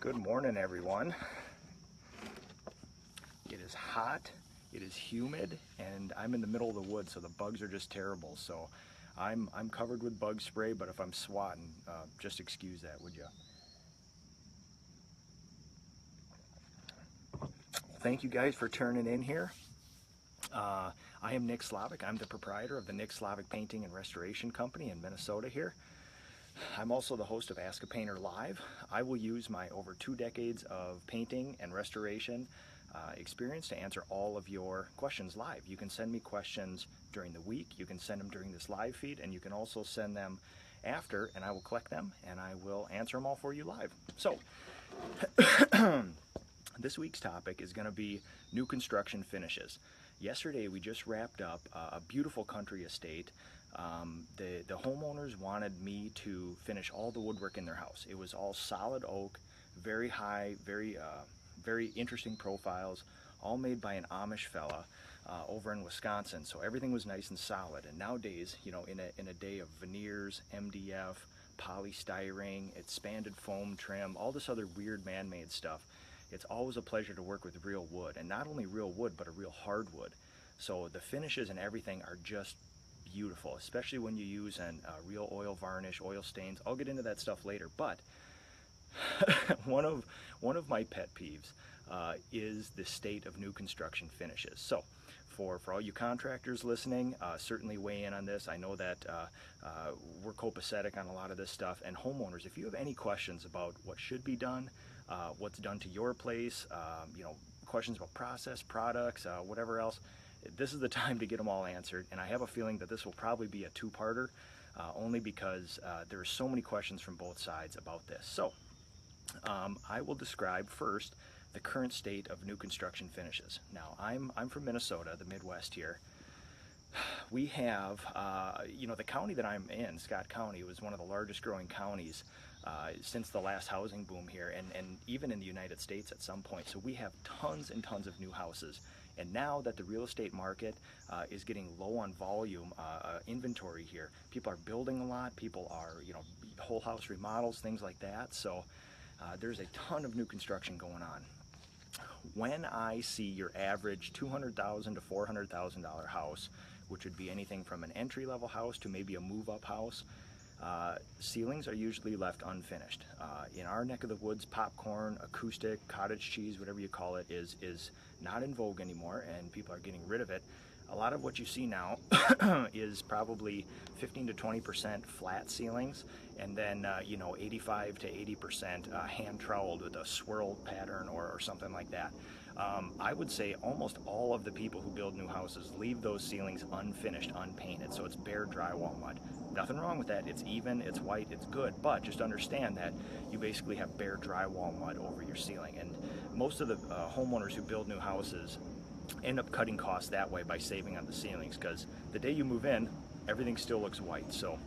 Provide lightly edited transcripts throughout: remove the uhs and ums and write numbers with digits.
Good morning, everyone. It is hot, it is humid, and I'm in the middle of the woods, so the bugs are just terrible. So I'm covered with bug spray, but if I'm swatting, just excuse that, would you? Thank you guys for turning in here. I am Nick Slavic. I'm the proprietor of the Nick Slavic Painting and Restoration Company in Minnesota here. I'm also the host of Ask a Painter Live. I will use my over 2 decades of painting and restoration experience to answer all of your questions live. You can send me questions during the week, you can send them during this live feed, and you can also send them after, and I will collect them and I will answer them all for you live. So, this week's topic is going to be new construction finishes. Yesterday we just wrapped up a beautiful country estate. The homeowners wanted me to finish all the woodwork in their house. It was all solid oak, very high, very interesting profiles, all made by an Amish fella over in Wisconsin. So everything was nice and solid. And nowadays, you know, in a day of veneers, MDF, polystyrene, expanded foam trim, all this other weird man-made stuff, it's always a pleasure to work with real wood, and not only real wood, but a real hardwood. So the finishes and everything are just beautiful, especially when you use an real oil varnish, oil stains. I'll get into that stuff later, but one of my pet peeves is the state of new construction finishes. So for all you contractors listening, certainly weigh in on this. I know that we're copacetic on a lot of this stuff, and homeowners, if you have any questions about what should be done, what's done to your place, you know, questions about process, products, whatever else, this is the time to get them all answered. And I have a feeling that this will probably be a two-parter, only because there are so many questions from both sides about this. So I will describe first the current state of new construction finishes. Now, I'm from Minnesota, the Midwest here. We have, you know, the county that I'm in, Scott County, was one of the largest growing counties since the last housing boom here, and even in the United States at some point. So we have tons and tons of new houses. And now that the real estate market is getting low on volume, inventory here, people are building a lot, people are, you know, whole house remodels, things like that. So there's a ton of new construction going on. When I see your average $200,000 to $400,000 house, which would be anything from an entry-level house to maybe a move-up house, ceilings are usually left unfinished. In our neck of the woods, popcorn, acoustic, cottage cheese, whatever you call it, is not in vogue anymore, and people are getting rid of it. A lot of what you see now is probably 15 to 20% flat ceilings, and then you know, 85 to 80% hand troweled with a swirled pattern or something like that. I would say almost all of the people who build new houses leave those ceilings unfinished, unpainted, so it's bare drywall mud. Nothing wrong with that. It's even, it's white, it's good, but just understand that you basically have bare drywall mud over your ceiling. And most of the homeowners who build new houses end up cutting costs that way by saving on the ceilings, because the day you move in, everything still looks white. So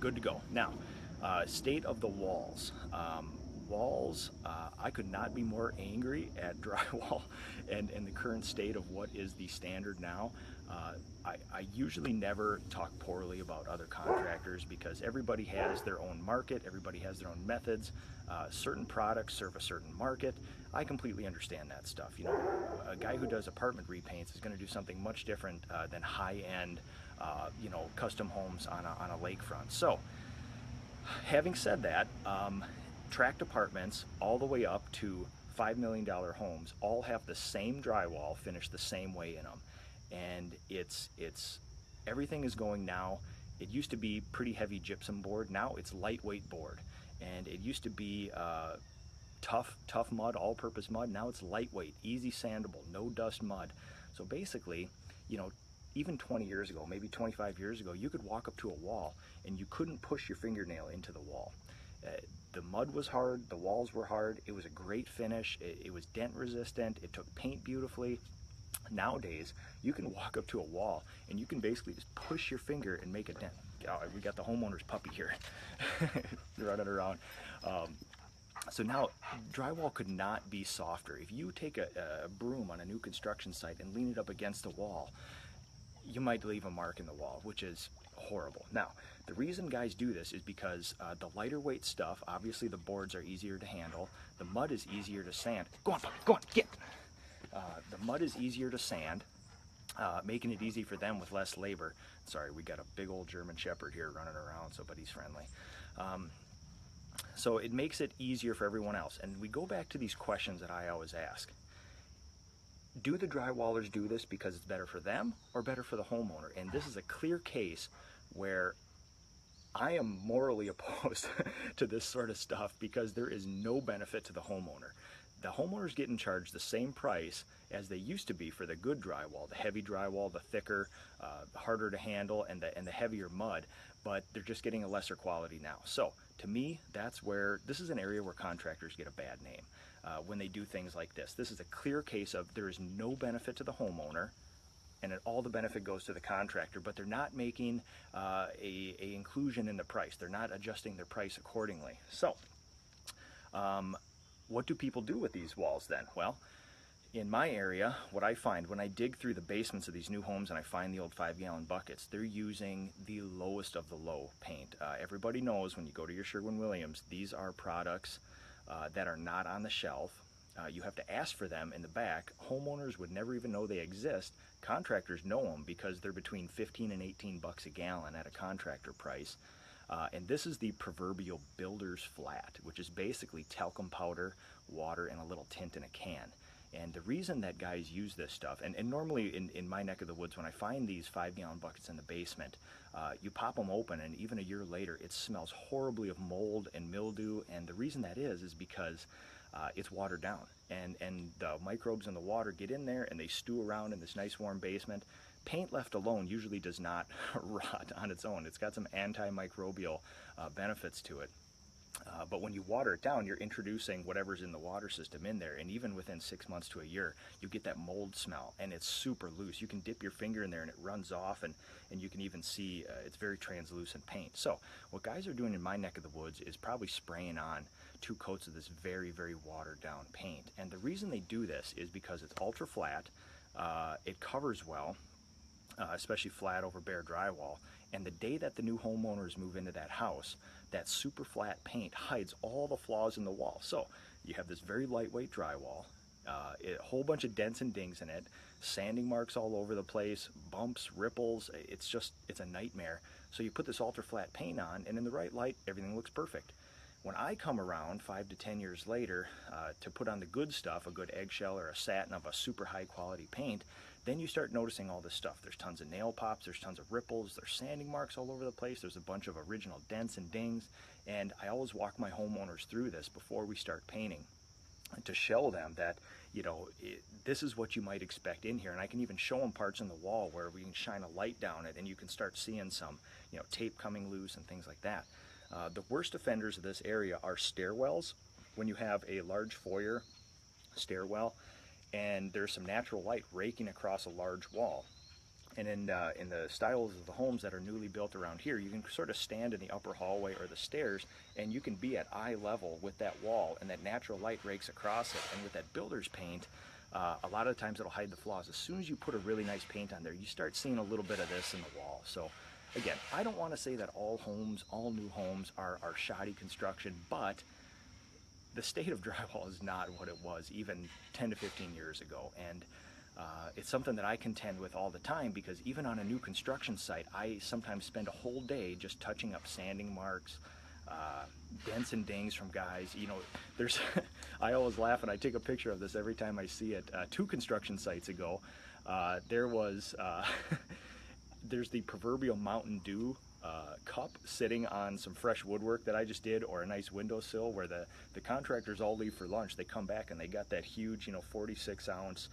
good to go. Now, state of the walls. Walls, I could not be more angry at drywall and the current state of what is the standard now. I usually never talk poorly about other contractors, because everybody has their own market, everybody has their own methods. Certain products serve a certain market. I completely understand that stuff. You know, a guy who does apartment repaints is going to do something much different than high-end, you know, custom homes on a lakefront. So, having said that, tract apartments all the way up to $5 million homes all have the same drywall finished the same way in them. And it's everything is going now. It used to be pretty heavy gypsum board. Now it's lightweight board. And it used to be tough mud, all-purpose mud. Now it's lightweight, easy sandable, no dust mud. So basically, you know, even 20 years ago, maybe 25 years ago, you could walk up to a wall and you couldn't push your fingernail into the wall. The mud was hard, the walls were hard, it was a great finish, it was dent resistant, it took paint beautifully. Nowadays, you can walk up to a wall and you can basically just push your finger and make a dent. Oh, we got the homeowner's puppy here running around. So now, drywall could not be softer. If you take a broom on a new construction site and lean it up against the wall, you might leave a mark in the wall, which is horrible. Now, the reason guys do this is because the lighter weight stuff, obviously the boards are easier to handle, the mud is easier to sand. Go on, puppy, go on, get! The mud is easier to sand, making it easy for them with less labor. Sorry, we got a big old German Shepherd here running around, but he's friendly. So it makes it easier for everyone else. And we go back to these questions that I always ask. Do the drywallers do this because it's better for them or better for the homeowner? And this is a clear case where I am morally opposed to this sort of stuff because there is no benefit to the homeowner. The homeowners getting charged the same price as they used to be for the good drywall, the heavy drywall, the thicker, harder to handle, and the heavier mud, but they're just getting a lesser quality now. So to me, that's where, this is an area where contractors get a bad name when they do things like this. This is a clear case of there is no benefit to the homeowner, and all the benefit goes to the contractor, but they're not making a inclusion in the price. They're not adjusting their price accordingly. So what do people do with these walls then? Well, in my area, what I find when I dig through the basements of these new homes and I find the old 5-gallon buckets, they're using the lowest of the low paint. Everybody knows when you go to your Sherwin-Williams, these are products that are not on the shelf. You have to ask for them in the back. Homeowners would never even know they exist. Contractors know them because they're between 15 and 18 bucks a gallon at a contractor price. And this is the proverbial builder's flat, which is basically talcum powder, water, and a little tint in a can. And the reason that guys use this stuff, and normally in my neck of the woods, when I find these 5-gallon buckets in the basement, you pop them open and even a year later it smells horribly of mold and mildew. And the reason that is because it's watered down, and the microbes in the water get in there and they stew around in this nice warm basement. Paint left alone usually does not rot on its own. It's got some antimicrobial benefits to it. But when you water it down, you're introducing whatever's in the water system in there, and even within 6 months to a year, you get that mold smell, and it's super loose. You can dip your finger in there and it runs off, and you can even see it's very translucent paint. So what guys are doing in my neck of the woods is probably spraying on 2 coats of this very, very watered down paint. And the reason they do this is because it's ultra flat, it covers well, especially flat over bare drywall. And the day that the new homeowners move into that house, that super flat paint hides all the flaws in the wall. So you have this very lightweight drywall, a whole bunch of dents and dings in it, sanding marks all over the place, bumps, ripples. It's a nightmare. So you put this ultra flat paint on, and in the right light, everything looks perfect. When I come around 5 to 10 years later to put on the good stuff, a good eggshell or a satin of a super high quality paint, then you start noticing all this stuff. There's tons of nail pops, there's tons of ripples, there's sanding marks all over the place, there's a bunch of original dents and dings, and I always walk my homeowners through this before we start painting to show them that, you know, this is what you might expect in here. And I can even show them parts in the wall where we can shine a light down it and you can start seeing some, you know, tape coming loose and things like that. The worst offenders of this area are stairwells. When you have a large foyer stairwell and there's some natural light raking across a large wall, and in the styles of the homes that are newly built around here, you can sort of stand in the upper hallway or the stairs and you can be at eye level with that wall, and that natural light rakes across it. And with that builder's paint, a lot of times it'll hide the flaws. As soon as you put a really nice paint on there, you start seeing a little bit of this in the wall. So again, I don't want to say that all new homes are shoddy construction, but the state of drywall is not what it was even 10 to 15 years ago. And it's something that I contend with all the time, because even on a new construction site, I sometimes spend a whole day just touching up sanding marks, dents and dings from guys. You know, there's, I always laugh and I take a picture of this every time I see it. 2 construction sites ago, there was, there's the proverbial Mountain Dew cup sitting on some fresh woodwork that I just did, or a nice windowsill where the contractors all leave for lunch. They come back and they got that huge, you know, 46-ounce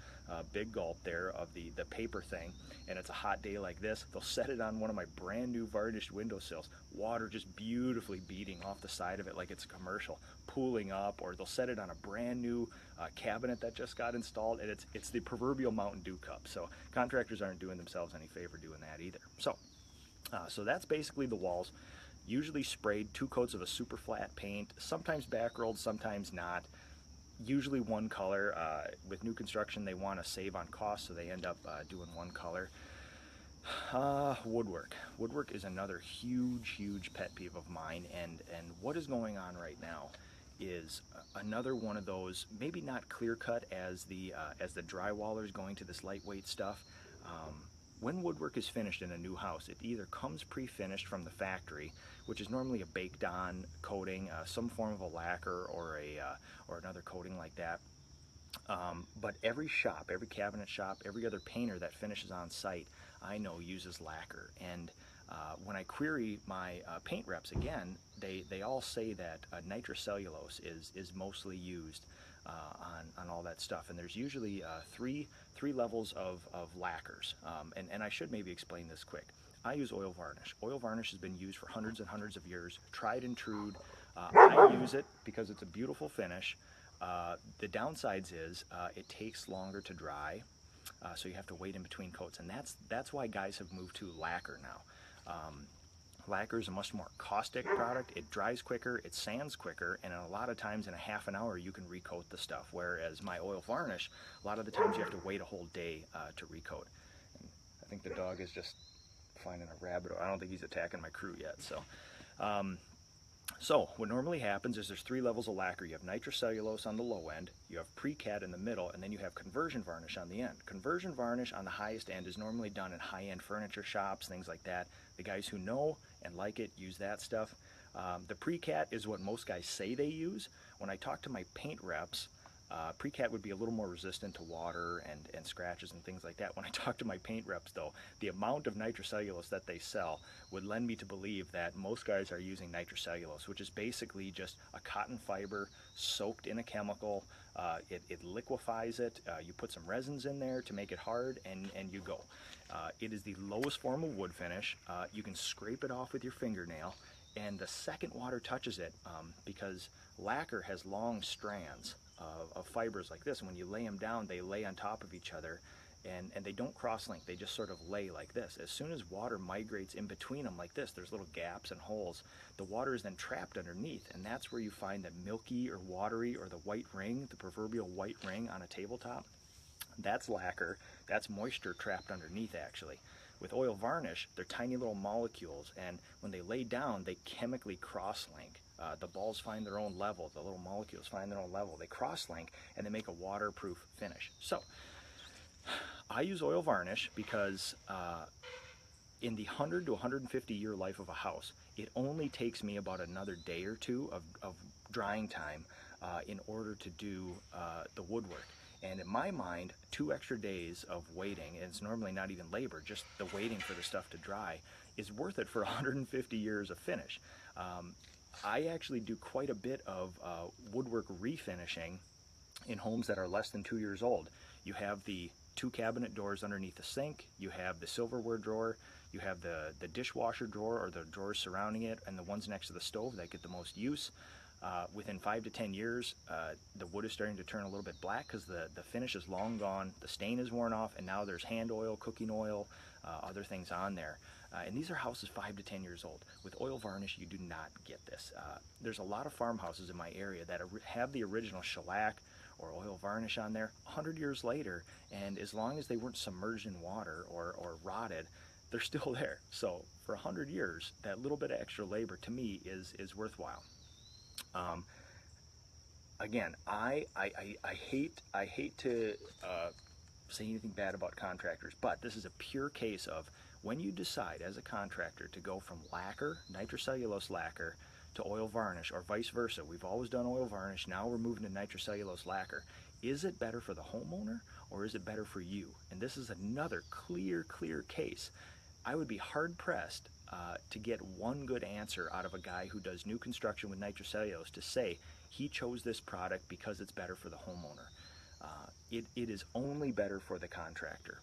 big gulp there of the paper thing, and it's a hot day like this. They'll set it on one of my brand new varnished windowsills, water just beautifully beating off the side of it like it's a commercial, pooling up. Or they'll set it on a brand new cabinet that just got installed, and it's the proverbial Mountain Dew cup. So contractors aren't doing themselves any favor doing that either. So that's basically the walls, usually sprayed 2 coats of a super flat paint, sometimes back rolled, sometimes not, usually one color. With new construction, they want to save on cost, so they end up doing one color. Woodwork. Woodwork is another huge pet peeve of mine, and what is going on right now is another one of those, maybe not clear cut as the drywallers going to this lightweight stuff. When woodwork is finished in a new house, it either comes pre-finished from the factory, which is normally a baked on coating, some form of a lacquer or another coating like that. But every shop, every cabinet shop, every other painter that finishes on site, I know uses lacquer. And when I query my paint reps again, they all say that nitrocellulose is mostly used on all that stuff. And there's usually three levels of lacquers. And I should maybe explain this quick. I use oil varnish. Oil varnish has been used for hundreds and hundreds of years, tried and true. I use it because it's a beautiful finish. The downsides is it takes longer to dry, so you have to wait in between coats, and that's why guys have moved to lacquer now. Lacquer is a much more caustic product. It dries quicker, it sands quicker, and a lot of times in a half an hour you can recoat the stuff, whereas my oil varnish, a lot of the times you have to wait a whole day to recoat. And I think the dog is just finding a rabbit. I don't think he's attacking my crew yet. So what normally happens is there's three levels of lacquer. You have nitrocellulose on the low end, you have pre-cat in the middle, and then you have conversion varnish on the end. Conversion varnish on the highest end is normally done in high-end furniture shops, things like that. The guys who know and like it use that stuff. The pre-cat is what most guys say they use. When I talk to my paint reps, pre-cat would be a little more resistant to water and scratches and things like that. When I talk to my paint reps though, the amount of nitrocellulose that they sell would lend me to believe that most guys are using nitrocellulose, which is basically just a cotton fiber soaked in a chemical. It liquefies it, you put some resins in there to make it hard, and you go. It is the lowest form of wood finish. You can scrape it off with your fingernail, and the second water touches it, because lacquer has long strands of fibers like this, and when you lay them down, they lay on top of each other, and they don't cross-link, they just sort of lay like this. As soon as water migrates in between them like this, there's little gaps and holes, the water is then trapped underneath, and that's where you find the milky or watery or the white ring, the proverbial white ring on a tabletop. That's lacquer, that's moisture trapped underneath actually. With oil varnish, they're tiny little molecules, and when they lay down, they chemically cross-link. The balls find their own level, the little molecules find their own level, they cross-link, and they make a waterproof finish. So, I use oil varnish because in the 100 to 150 year life of a house, it only takes me about another day or two of drying time in order to do the woodwork. And in my mind, 2 extra days of waiting, and it's normally not even labor, just the waiting for the stuff to dry, is worth it for 150 years of finish. I actually do quite a bit of woodwork refinishing in homes that are less than 2 years old. You have the 2 cabinet doors underneath the sink, you have the silverware drawer, you have the dishwasher drawer or the drawers surrounding it, and the ones next to the stove that get the most use. Within 5 to 10 years, the wood is starting to turn a little bit black because the finish is long gone, the stain is worn off, and now there's hand oil, cooking oil, other things on there. And these are houses 5 to 10 years old. With oil varnish, you do not get this. There's a lot of farmhouses in my area that have the original shellac or oil varnish on there 100 years later, and as long as they weren't submerged in water or rotted, they're still there. So for 100 years, that little bit of extra labor to me is worthwhile. Again, I hate to say anything bad about contractors, but this is a pure case of when you decide as a contractor to go from lacquer, nitrocellulose lacquer, to oil varnish, or vice versa. We've always done oil varnish, now we're moving to nitrocellulose lacquer. Is it better for the homeowner, or is it better for you? And this is another clear case. I would be hard-pressed to get one good answer out of a guy who does new construction with nitrocellulose to say he chose this product because it's better for the homeowner. It is only better for the contractor.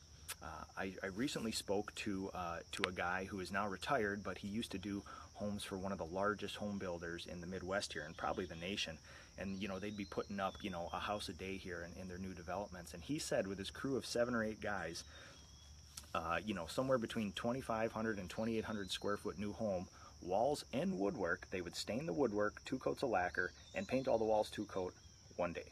I recently spoke to a guy who is now retired, but he used to do homes for one of the largest home builders in the Midwest here, and probably the nation. And they'd be putting up a house a day here in their new developments. And he said with his crew of 7 or 8 guys, somewhere between 2,500 and 2,800 square foot new home, walls and woodwork, they would stain the woodwork, 2 coats of lacquer, and paint all the walls 2 coat one day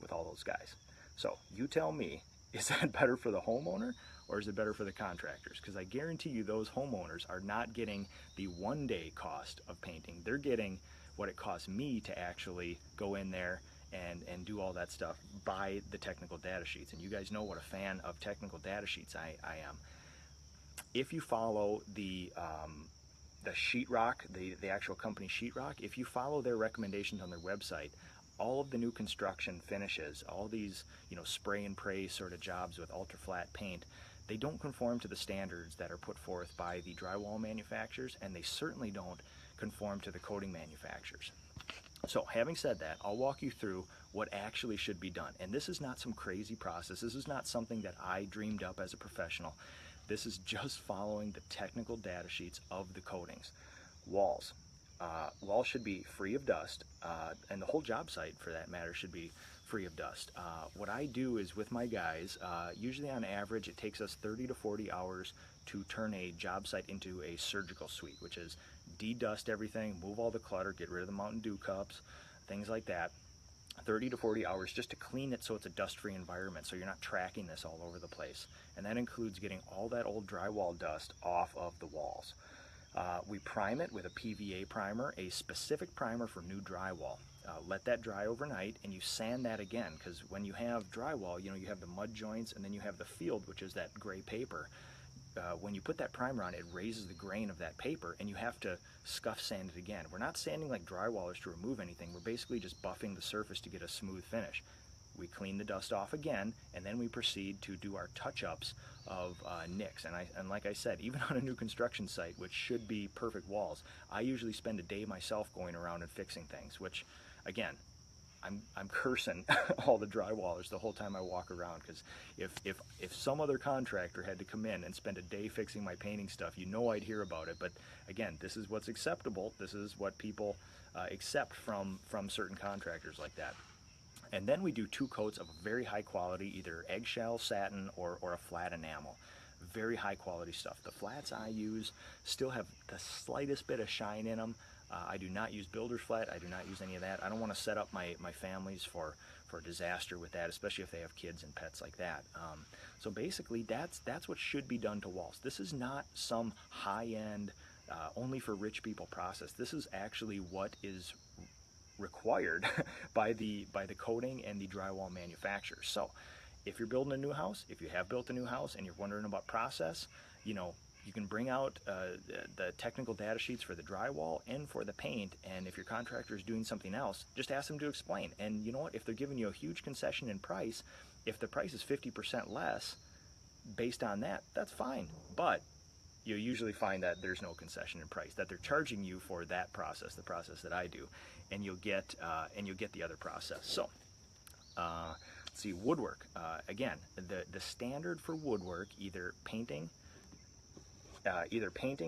with all those guys. So you tell me, is that better for the homeowner, or is it better for the contractors? Because I guarantee you those homeowners are not getting the one-day cost of painting. They're getting what it costs me to actually go in there and do all that stuff, buy the technical data sheets. And you guys know what a fan of technical data sheets I am. If you follow the sheetrock, the actual company sheetrock, if you follow their recommendations on their website, all of the new construction finishes, all these, you know, spray and pray sort of jobs with ultra flat paint, they don't conform to the standards that are put forth by the drywall manufacturers, and they certainly don't conform to the coating manufacturers. So having said that, I'll walk you through what actually should be done. And this is not some crazy process. This is not something that I dreamed up as a professional. This is just following the technical data sheets of the coatings. Walls. Walls should be free of dust, and the whole job site, for that matter, should be free of dust. What I do is with my guys, usually on average it takes us 30 to 40 hours to turn a job site into a surgical suite, which is de-dust everything, move all the clutter, get rid of the Mountain Dew cups, things like that. 30 to 40 hours just to clean it so it's a dust-free environment, so you're not tracking this all over the place. And that includes getting all that old drywall dust off of the walls. We prime it with a PVA primer, a specific primer for new drywall. Let that dry overnight, and you sand that again, because when you have drywall, you know, you have the mud joints, and then you have the field, which is that gray paper. When you put that primer on, it raises the grain of that paper, and you have to scuff sand it again. We're not sanding like drywallers to remove anything. We're basically just buffing the surface to get a smooth finish. We clean the dust off again, and then we proceed to do our touch-ups of nicks. And like I said, even on a new construction site, which should be perfect walls, I usually spend a day myself going around and fixing things, which, again, I'm cursing all the drywallers the whole time I walk around, because if some other contractor had to come in and spend a day fixing my painting stuff, you know I'd hear about it. But again, this is what's acceptable. This is what people accept from certain contractors like that. And then we do 2 coats of very high quality, either eggshell satin or a flat enamel. Very high quality stuff. The flats I use still have the slightest bit of shine in them. I do not use builder's flat. I do not use any of that. I don't want to set up my families for disaster with that, especially if they have kids and pets like that. So basically, that's what should be done to walls. This is not some high-end, only for rich people process. This is actually what is required by the coating and the drywall manufacturers. So if you're building a new house, if you have built a new house and you're wondering about process, you know, you can bring out the technical data sheets for the drywall and for the paint, and if your contractor is doing something else, just ask them to explain. And you know what, if they're giving you a huge concession in price, if the price is 50% less based on that, that's fine. But you usually find that there's no concession in price, that they're charging you for that process, the process that I do, and you'll get the other process. So let's see, woodwork. Again, the standard for woodwork, either painting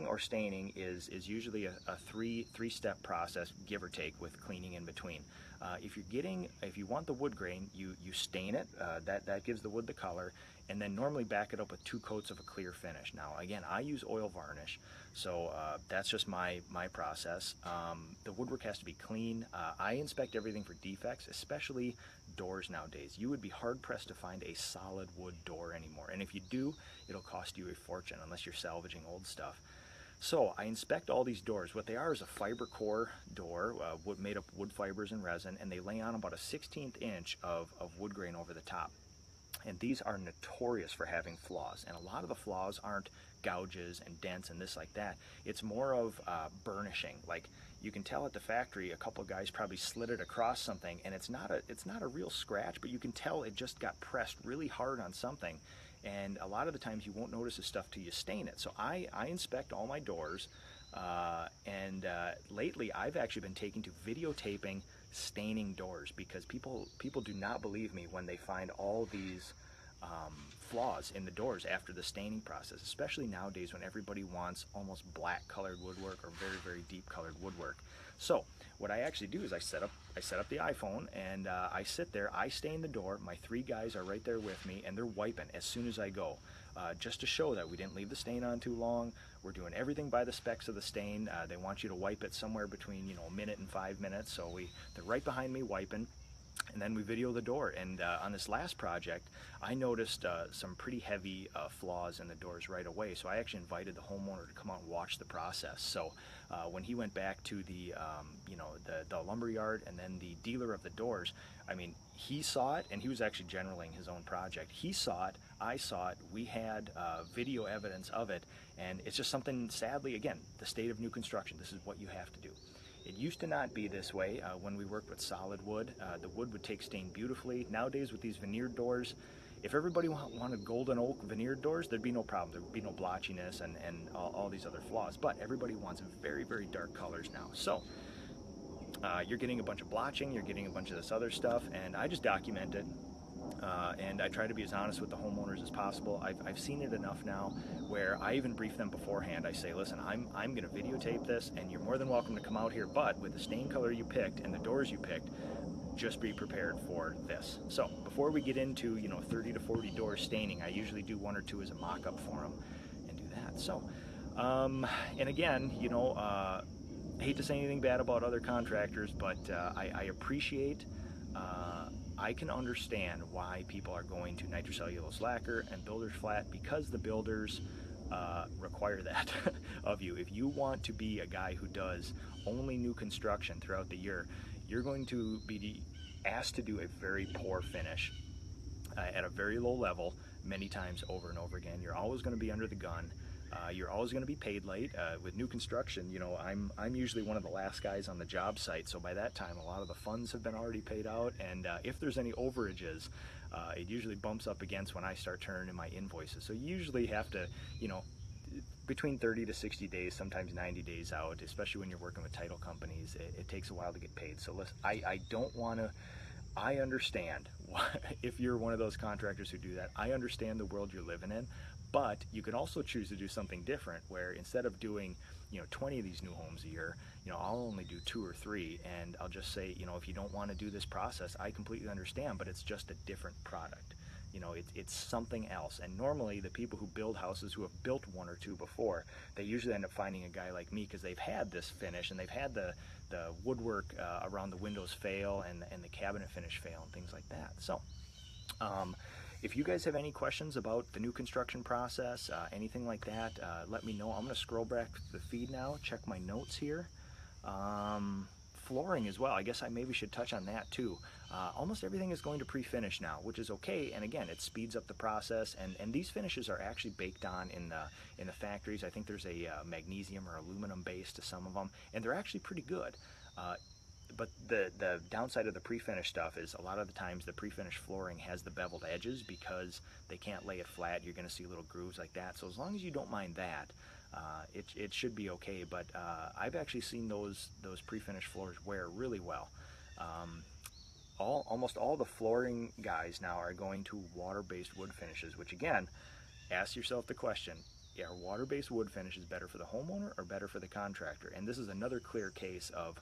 or staining, is usually a three-step process, give or take, with cleaning in between. If you want the wood grain, you stain it. That gives the wood the color, and then normally back it up with 2 coats of a clear finish. Now, again, I use oil varnish, so that's just my process. The woodwork has to be clean. I inspect everything for defects, especially doors nowadays. You would be hard-pressed to find a solid wood door anymore, and if you do, it'll cost you a fortune unless you're salvaging old stuff. So I inspect all these doors. What they are is a fiber core door, made up wood fibers and resin, and they lay on about a 1/16 inch of wood grain over the top. And these are notorious for having flaws, and a lot of the flaws aren't gouges and dents and this like that. It's more of burnishing. Like, you can tell at the factory a couple of guys probably slid it across something, and it's not a real scratch, but you can tell it just got pressed really hard on something. And a lot of the times you won't notice this stuff till you stain it. So I inspect all my doors, and lately I've actually been taking to videotaping staining doors, because people do not believe me when they find all these flaws in the doors after the staining process, especially nowadays when everybody wants almost black colored woodwork or very, very deep colored woodwork. So what I actually do is I set up the iPhone, and I sit there, I stain the door. My 3 guys are right there with me, and they're wiping as soon as I go, just to show that we didn't leave the stain on too long. We're doing everything by the specs of the stain. They want you to wipe it somewhere between, you know, a minute and 5 minutes, so they're right behind me wiping. And then we video the door. And on this last project, I noticed some pretty heavy flaws in the doors right away. So I actually invited the homeowner to come out and watch the process. So when he went back to the, the lumber yard and then the dealer of the doors, I mean, he saw it, and he was actually generaling his own project. He saw it, I saw it, we had video evidence of it, and it's just something, sadly, again, the state of new construction, this is what you have to do. It used to not be this way when we worked with solid wood. The wood would take stain beautifully. Nowadays with these veneered doors, if everybody wanted golden oak veneered doors, there'd be no problem. There'd be no blotchiness and all these other flaws. But everybody wants very, very dark colors now. So you're getting a bunch of blotching, you're getting a bunch of this other stuff, and I just document it. And I try to be as honest with the homeowners as possible. I've seen it enough now where I even brief them beforehand. I say, listen, I'm going to videotape this, and you're more than welcome to come out here, but with the stain color you picked and the doors you picked, just be prepared for this. So before we get into 30 to 40 doors staining, I usually do 1 or 2 as a mock-up for them and do that. So and again, I hate to say anything bad about other contractors, but I appreciate I can understand why people are going to nitrocellulose lacquer and builder's flat, because the builders require that of you. If you want to be a guy who does only new construction throughout the year, you're going to be asked to do a very poor finish at a very low level many times over and over again. You're always going to be under the gun. You're always going to be paid late. With new construction, I'm usually one of the last guys on the job site, so by that time a lot of the funds have been already paid out, and if there's any overages, it usually bumps up against when I start turning in my invoices. So you usually have to, between 30 to 60 days, sometimes 90 days out, especially when you're working with title companies, it takes a while to get paid. So listen, I don't want to, I understand if you're one of those contractors who do that. I understand the world you're living in. But you can also choose to do something different, where instead of doing 20 of these new homes a year, I'll only do 2 or 3, and I'll just say, if you don't want to do this process, I completely understand, but it's just a different product. It's something else. And normally the people who build houses, who have built 1 or 2 before, they usually end up finding a guy like me, because they've had this finish and they've had the woodwork around the windows fail and the cabinet finish fail and things like that. So if you guys have any questions about the new construction process, anything like that, let me know. I'm going to scroll back the feed now, check my notes here. Flooring as well, I guess I maybe should touch on that too. Almost everything is going to pre-finish now, which is okay, and again, it speeds up the process, and these finishes are actually baked on in the factories. I think there's a magnesium or aluminum base to some of them, and they're actually pretty good. But the downside of the pre-finished stuff is a lot of the times the pre-finished flooring has the beveled edges because they can't lay it flat. You're going to see little grooves like that. So as long as you don't mind that, it should be okay. But I've actually seen those pre-finished floors wear really well. Almost all the flooring guys now are going to water-based wood finishes, which again, ask yourself the question, are water-based wood finishes better for the homeowner or better for the contractor? And this is another clear case of,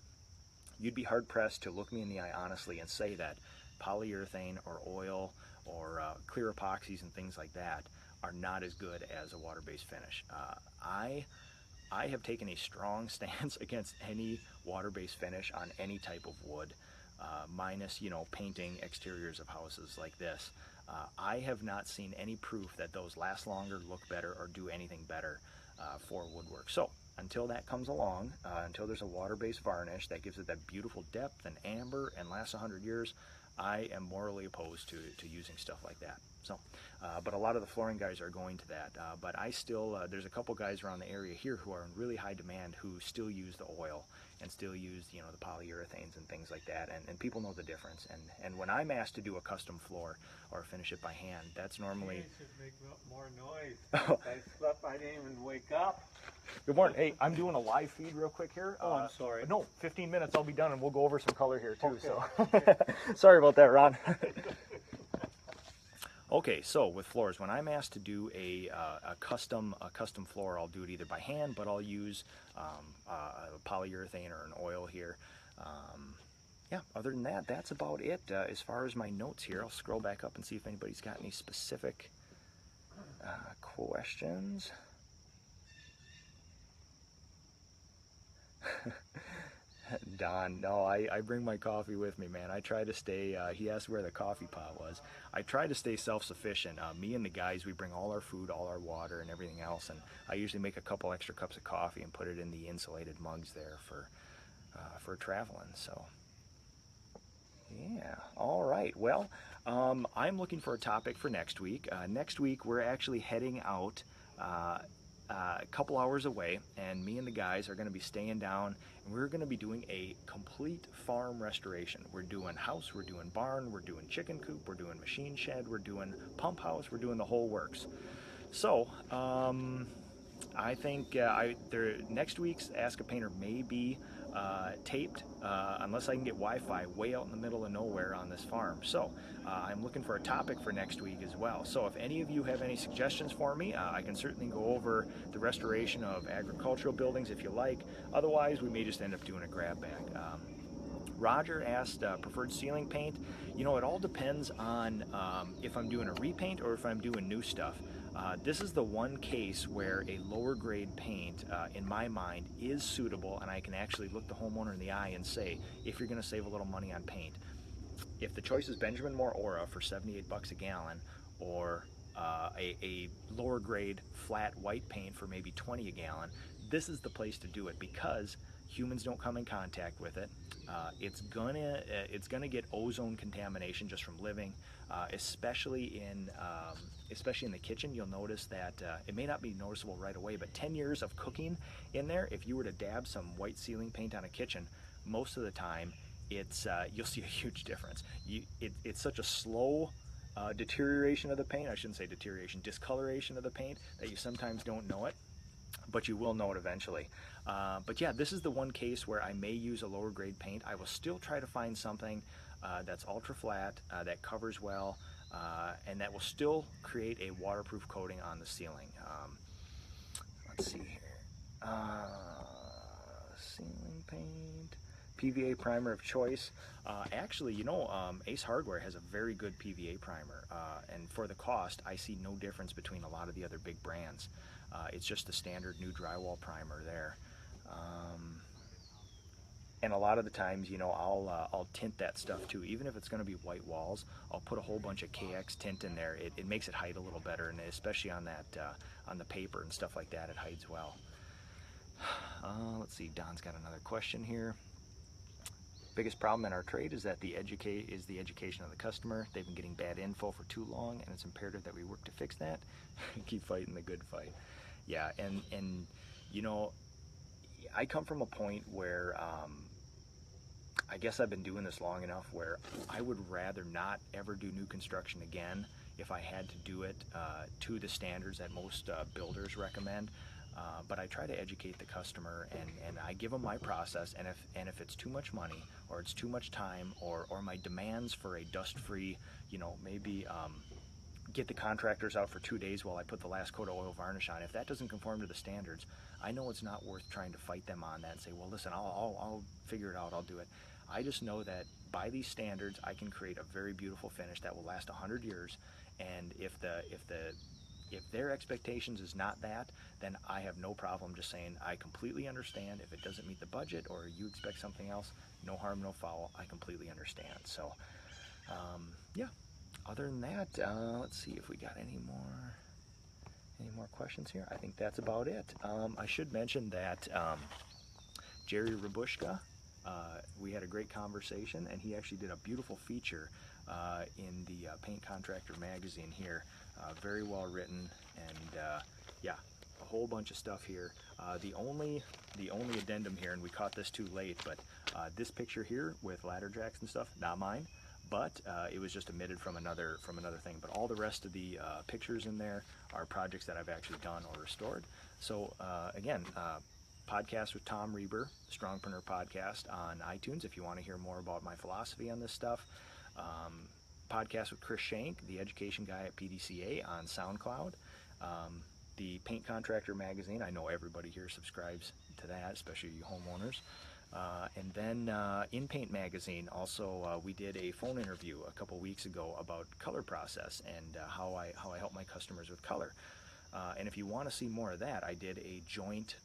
you'd be hard-pressed to look me in the eye honestly and say that polyurethane or oil or clear epoxies and things like that are not as good as a water-based finish. I have taken a strong stance against any water-based finish on any type of wood, minus, painting exteriors of houses like this. I have not seen any proof that those last longer, look better, or do anything better for woodwork. So until that comes along, until there's a water-based varnish that gives it that beautiful depth and amber and lasts 100 years, I am morally opposed to using stuff like that. So, but a lot of the flooring guys are going to that. But I still, there's a couple guys around the area here who are in really high demand who still use the oil and still use, the polyurethanes and things like that. And people know the difference. And when I'm asked to do a custom floor or finish it by hand, that's normally... You should make more noise. I slept, I didn't even wake up. Good morning. Hey, I'm doing a live feed real quick here. Oh, I'm sorry. No, 15 minutes I'll be done, and we'll go over some color here too. Okay. So sorry about that, Ron. Okay, so with floors, when I'm asked to do a custom floor, I'll do it either by hand, but I'll use a polyurethane or an oil here. Yeah, other than that, that's about it as far as my notes here. I'll scroll back up and see if anybody's got any specific questions. Don, no, I bring my coffee with me, man. I try to stay, he asked where the coffee pot was. I try to stay self-sufficient. Me and the guys, we bring all our food, all our water, and everything else, and I usually make a couple extra cups of coffee and put it in the insulated mugs there for traveling, so. Yeah, all right. Well, I'm looking for a topic for next week. Next week, we're actually heading out a couple hours away, and me and the guys are going to be staying down, and we're going to be doing a complete farm restoration. We're doing house, we're doing barn, we're doing chicken coop, we're doing machine shed, we're doing pump house, we're doing the whole works. So, I think next week's Ask a Painter may be taped unless I can get Wi-Fi way out in the middle of nowhere on this farm. So I'm looking for a topic for next week as well. So if any of you have any suggestions for me, I can certainly go over the restoration of agricultural buildings if you like. Otherwise, we may just end up doing a grab bag. Roger asked preferred ceiling paint. You know, it all depends on if I'm doing a repaint or if I'm doing new stuff. This is the one case where a lower grade paint, in my mind, is suitable, and I can actually look the homeowner in the eye and say, if you're going to save a little money on paint, if the choice is Benjamin Moore Aura for 78 bucks a gallon, or a lower grade flat white paint for maybe 20 a gallon, this is the place to do it because humans don't come in contact with it. It's gonna get ozone contamination just from living, especially in the kitchen. You'll notice that it may not be noticeable right away, but 10 years of cooking in there, if you were to dab some white ceiling paint on a kitchen, most of the time you'll see a huge difference. It's such a slow deterioration of the paint. I shouldn't say deterioration, discoloration of the paint, that you sometimes don't know it, but you will know it eventually. But yeah, this is the one case where I may use a lower grade paint. I will still try to find something that's ultra flat, that covers well, and that will still create a waterproof coating on the ceiling. Let's see here. Ceiling paint, PVA primer of choice. Actually, you know, Ace Hardware has a very good PVA primer, and for the cost, I see no difference between a lot of the other big brands. It's just the standard new drywall primer there. And a lot of the times, you know, I'll tint that stuff too. Even if it's going to be white walls, I'll put a whole bunch of KX tint in there. It makes it hide a little better, and especially on that on the paper and stuff like that, it hides well. Let's see, Don's got another question here. Biggest problem in our trade is that the education of the customer. They've been getting bad info for too long, and it's imperative that we work to fix that. Keep fighting the good fight. Yeah, and you know, I come from a point where I guess I've been doing this long enough where I would rather not ever do new construction again if I had to do it to the standards that most builders recommend. But I try to educate the customer, and I give them my process, and if it's too much money or it's too much time or my demands for a dust-free, you know, maybe get the contractors out for 2 days while I put the last coat of oil varnish on. If that doesn't conform to the standards, I know it's not worth trying to fight them on that and say, well, listen, I'll figure it out, I'll do it. I just know that by these standards, I can create a very beautiful finish that will last 100 years. And if their expectations is not that, then I have no problem just saying, I completely understand. If it doesn't meet the budget or you expect something else, no harm, no foul. I completely understand. So, yeah. Other than that, let's see if we got any more questions here. I think that's about it. I should mention that Jerry Rabushka, we had a great conversation, and he actually did a beautiful feature in the Paint Contractor magazine here. Very well written, and yeah, a whole bunch of stuff here. The only addendum here, and we caught this too late, but this picture here with ladder jacks and stuff, not mine. But it was just omitted from another thing. But all the rest of the pictures in there are projects that I've actually done or restored. So again, podcast with Tom Reber, the Strongpreneur podcast on iTunes if you want to hear more about my philosophy on this stuff. Podcast with Chris Shank, the education guy at PDCA, on SoundCloud. The Paint Contractor magazine, I know everybody here subscribes to that, especially you homeowners. And then In Paint magazine, also we did a phone interview a couple weeks ago about color process and how I help my customers with color. And if you want to see more of that, I did a joint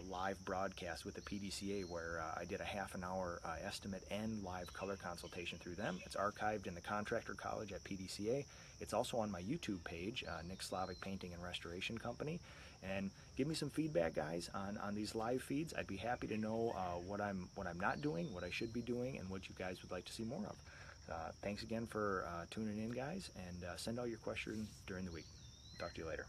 live broadcast with the PDCA where I did a half an hour estimate and live color consultation through them. It's archived in the Contractor College at PDCA. It's also on my YouTube page, Nick Slavic Painting and Restoration Company. And give me some feedback, guys, on these live feeds. I'd be happy to know what I'm not doing, what I should be doing, and what you guys would like to see more of. Thanks again for tuning in, guys, and send all your questions during the week. Talk to you later.